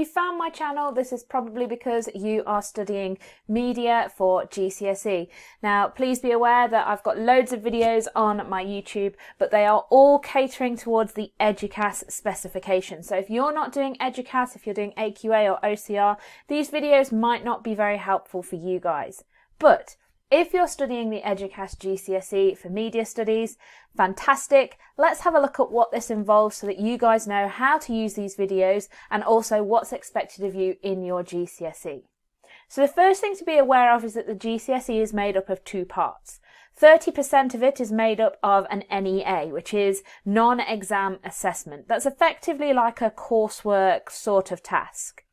you found my channel, this is probably because you are studying media for GCSE. Now, please be aware that I've got loads of videos on my YouTube, but they are all catering towards the Eduqas specification. So if you're not doing Eduqas, if you're doing AQA or OCR, these videos might not be very helpful for you guys. But if you're studying the Eduqas GCSE for Media Studies, fantastic. Let's have a look at what this involves so that you guys know how to use these videos and also what's expected of you in your GCSE. So the first thing to be aware of is that the GCSE is made up of two parts. 30% of it is made up of an NEA, which is non-exam assessment. That's effectively like a coursework sort of task.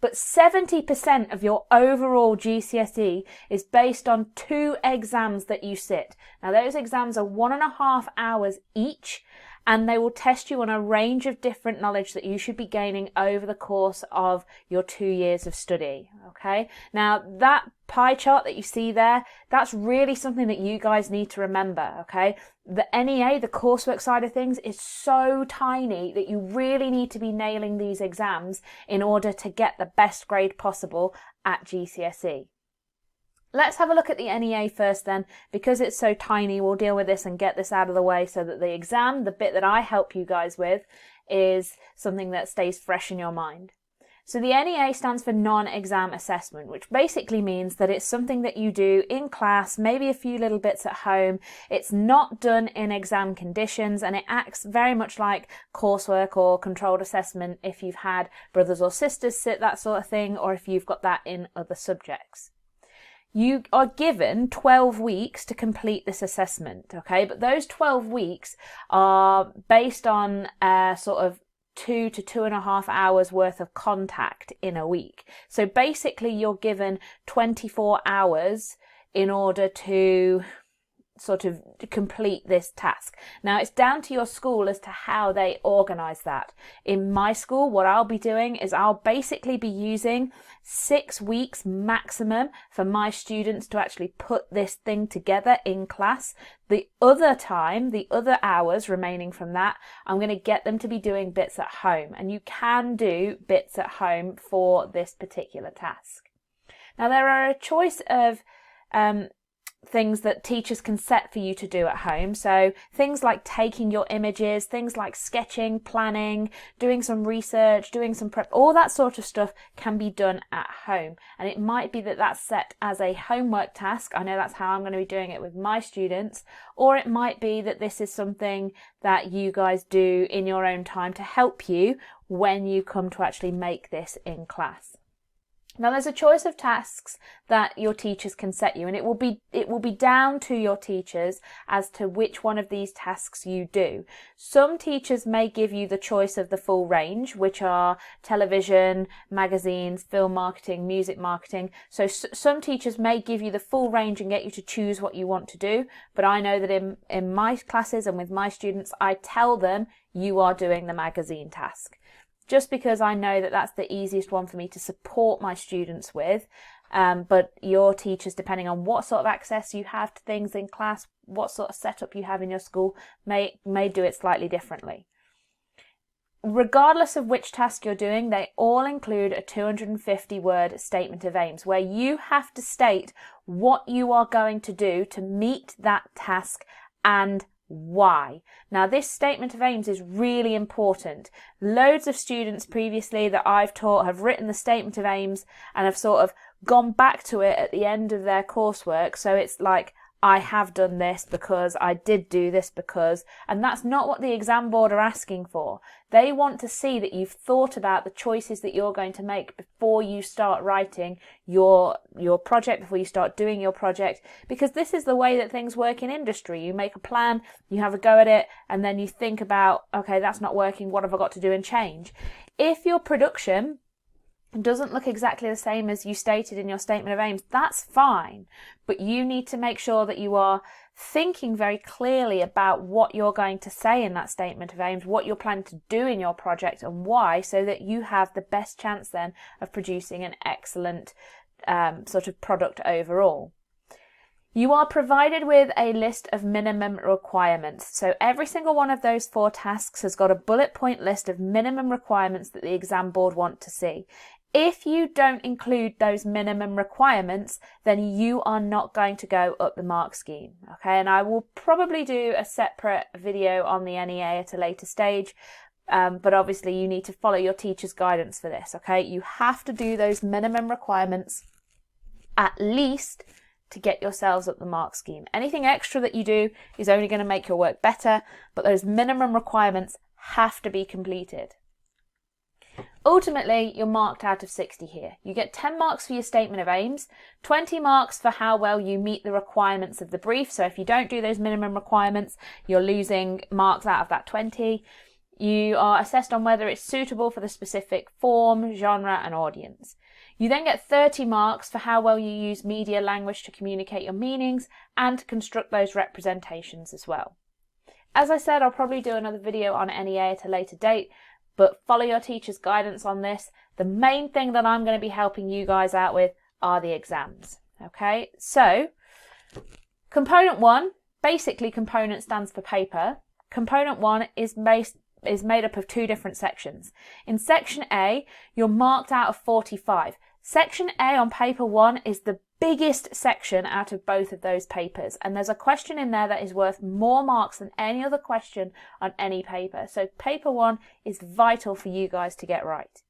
But 70% of your overall GCSE is based on 2 exams that you sit. Now those exams are 1.5 hours each, and they will test you on a range of different knowledge that you should be gaining over the course of your 2 years of study. Okay, now that pie chart that you see there, that's really something that you guys need to remember. Okay, the NEA, the coursework side of things, is so tiny that you really need to be nailing these exams in order to get the best grade possible at GCSE. Let's have a look at the NEA first then. Because it's so tiny, we'll deal with this and get this out of the way so that the exam, the bit that I help you guys with, is something that stays fresh in your mind. So the NEA stands for non-exam assessment, which basically means that it's something that you do in class, maybe a few little bits at home. It's not done in exam conditions, and it acts very much like coursework or controlled assessment if you've had brothers or sisters sit, that sort of thing, or if you've got that in other subjects. You are given 12 weeks to complete this assessment, okay? But those 12 weeks are based on sort of 2 to 2.5 hours worth of contact in a week. So basically you're given 24 hours in order to sort of complete this task. Now it's down to your school as to how they organise that. In my school, what I'll be doing is I'll basically be using 6 weeks maximum for my students to actually put this thing together in class. The other time, the other hours remaining from that, I'm going to get them to be doing bits at home, and you can do bits at home for this particular task. Now there are a choice of things that teachers can set for you to do at home. So things like taking your images, things like sketching, planning, doing some research, doing some prep, all that sort of stuff can be done at home. And it might be that that's set as a homework task. I know that's how I'm going to be doing it with my students. Or it might be that this is something that you guys do in your own time to help you when you come to actually make this in class. Now there's a choice of tasks that your teachers can set you, and it will be down to your teachers as to which one of these tasks you do. Some teachers may give you the choice of the full range, which are television, magazines, film marketing, music marketing. So some teachers may give you the full range and get you to choose what you want to do, but I know that in my classes and with my students, I tell them you are doing the magazine task. Just because I know that that's the easiest one for me to support my students with. But your teachers, depending on what sort of access you have to things in class, what sort of setup you have in your school, may do it slightly differently. Regardless of which task you're doing, they all include a 250-word statement of aims, where you have to state what you are going to do to meet that task and why. Now this statement of aims is really important. Loads of students previously that I've taught have written the statement of aims and have sort of gone back to it at the end of their coursework. So it's like, I have done this because I did do this because, and that's not what the exam board are asking for. They want to see that you've thought about the choices that you're going to make before you start writing your project, before you start doing your project, because this is the way that things work in industry. You make a plan, you have a go at it, and then you think about, okay, that's not working, what have I got to do and change? If your production doesn't look exactly the same as you stated in your statement of aims, that's fine. But you need to make sure that you are thinking very clearly about what you're going to say in that statement of aims, what you're planning to do in your project and why, so that you have the best chance then of producing an excellent sort of product overall. You are provided with a list of minimum requirements. So every single one of those 4 tasks has got a bullet point list of minimum requirements that the exam board want to see. If you don't include those minimum requirements, then you are not going to go up the mark scheme. Okay, and I will probably do a separate video on the NEA at a later stage. But obviously you need to follow your teacher's guidance for this. Okay, you have to do those minimum requirements at least to get yourselves up the mark scheme. Anything extra that you do is only going to make your work better, but those minimum requirements have to be completed. Ultimately, you're marked out of 60 here. You get 10 marks for your statement of aims, 20 marks for how well you meet the requirements of the brief. So if you don't do those minimum requirements, you're losing marks out of that 20. You are assessed on whether it's suitable for the specific form, genre, and audience. You then get 30 marks for how well you use media language to communicate your meanings and to construct those representations as well. As I said, I'll probably do another video on NEA at a later date, but follow your teacher's guidance on this. The main thing that I'm going to be helping you guys out with are the exams. Okay, so component 1, basically component stands for paper. Component 1 is made up of 2 different sections. In section A, you're marked out of 45. Section A on paper 1 is the biggest section out of both of those papers, and there's a question in there that is worth more marks than any other question on any paper. So paper 1 is vital for you guys to get right.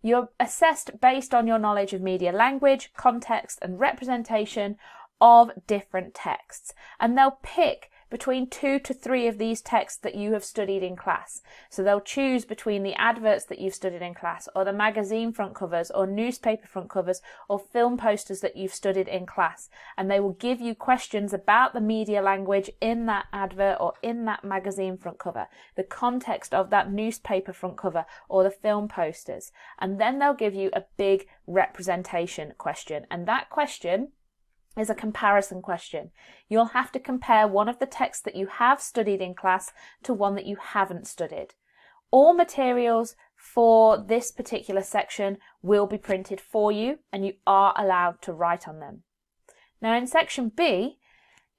You're assessed based on your knowledge of media language, context, and representation of different texts, and they'll pick between 2 to 3 of these texts that you have studied in class. So they'll choose between the adverts that you've studied in class, or the magazine front covers, or newspaper front covers, or film posters that you've studied in class. And they will give you questions about the media language in that advert or in that magazine front cover, the context of that newspaper front cover or the film posters. And then they'll give you a big representation question. And that question is a comparison question. You'll have to compare one of the texts that you have studied in class to one that you haven't studied. All materials for this particular section will be printed for you, and you are allowed to write on them. Now in section B,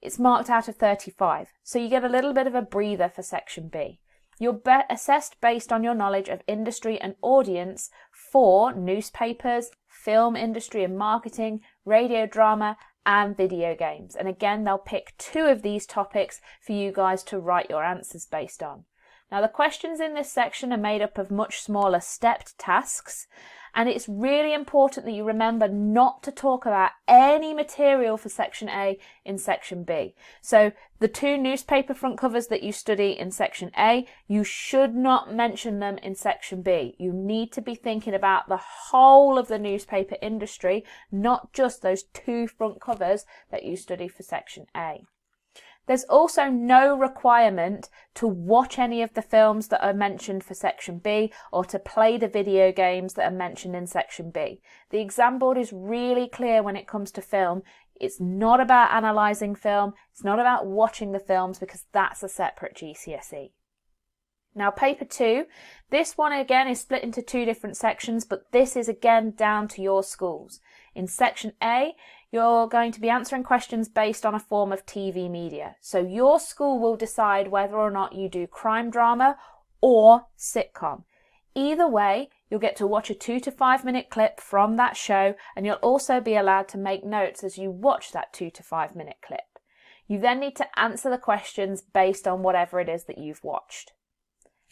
it's marked out of 35, so you get a little bit of a breather for section B. You're assessed based on your knowledge of industry and audience for newspapers, film industry and marketing, radio drama, and video games. And again, they'll pick 2 of these topics for you guys to write your answers based on. Now, the questions in this section are made up of much smaller stepped tasks, and it's really important that you remember not to talk about any material for section A in section B. So the 2 newspaper front covers that you study in section A, you should not mention them in section B. You need to be thinking about the whole of the newspaper industry, not just those 2 front covers that you study for section A. There's also no requirement to watch any of the films that are mentioned for section B or to play the video games that are mentioned in section B. The exam board is really clear when it comes to film. It's not about analysing film, it's not about watching the films, because that's a separate GCSE. Now paper 2, this one again is split into 2 different sections, but this is again down to your schools. In section A, you're going to be answering questions based on a form of TV media. So your school will decide whether or not you do crime drama or sitcom. Either way, you'll get to watch a 2 to 5 minute clip from that show, and you'll also be allowed to make notes as you watch that 2 to 5 minute clip. You then need to answer the questions based on whatever it is that you've watched.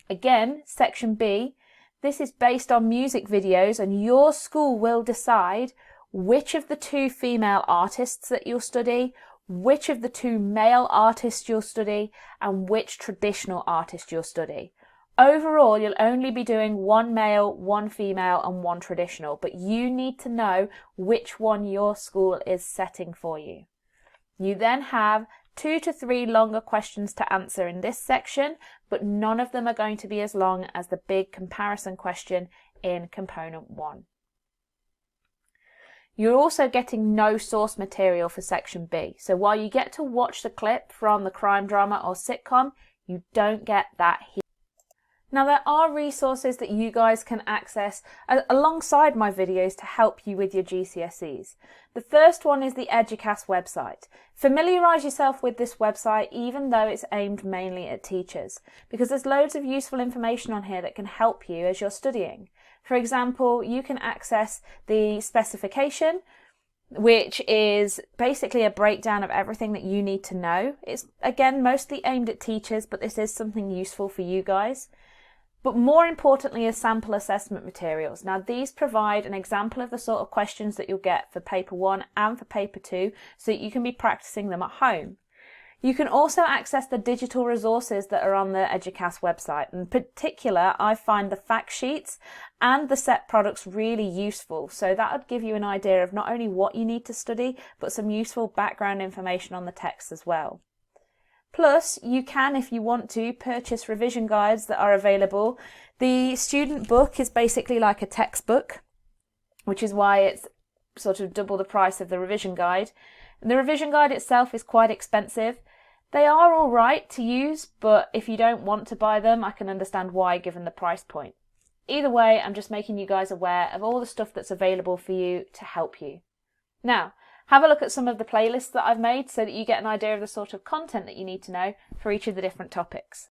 Again, section B, this is based on music videos, and your school will decide which of the 2 female artists that you'll study, which of the 2 male artists you'll study, and which traditional artist you'll study. Overall, you'll only be doing 1 male, 1 female, and 1 traditional, but you need to know which one your school is setting for you. You then have 2 to 3 longer questions to answer in this section, but none of them are going to be as long as the big comparison question in component 1. You're also getting no source material for section B. So while you get to watch the clip from the crime drama or sitcom, you don't get that here. Now there are resources that you guys can access alongside my videos to help you with your GCSEs. The first one is the Eduqas website. Familiarise yourself with this website even though it's aimed mainly at teachers, because there's loads of useful information on here that can help you as you're studying. For example, you can access the specification, which is basically a breakdown of everything that you need to know. It's again mostly aimed at teachers, but this is something useful for you guys. But more importantly is sample assessment materials. Now these provide an example of the sort of questions that you'll get for paper 1 and for paper 2, so that you can be practicing them at home. You can also access the digital resources that are on the Eduqas website. In particular, I find the fact sheets and the set products really useful. So that would give you an idea of not only what you need to study, but some useful background information on the text as well. Plus, you can, if you want to, purchase revision guides that are available. The student book is basically like a textbook, which is why it's sort of double the price of the revision guide. And the revision guide itself is quite expensive. They are all right to use, but if you don't want to buy them, I can understand why given the price point. Either way, I'm just making you guys aware of all the stuff that's available for you to help you. Now, have a look at some of the playlists that I've made so that you get an idea of the sort of content that you need to know for each of the different topics.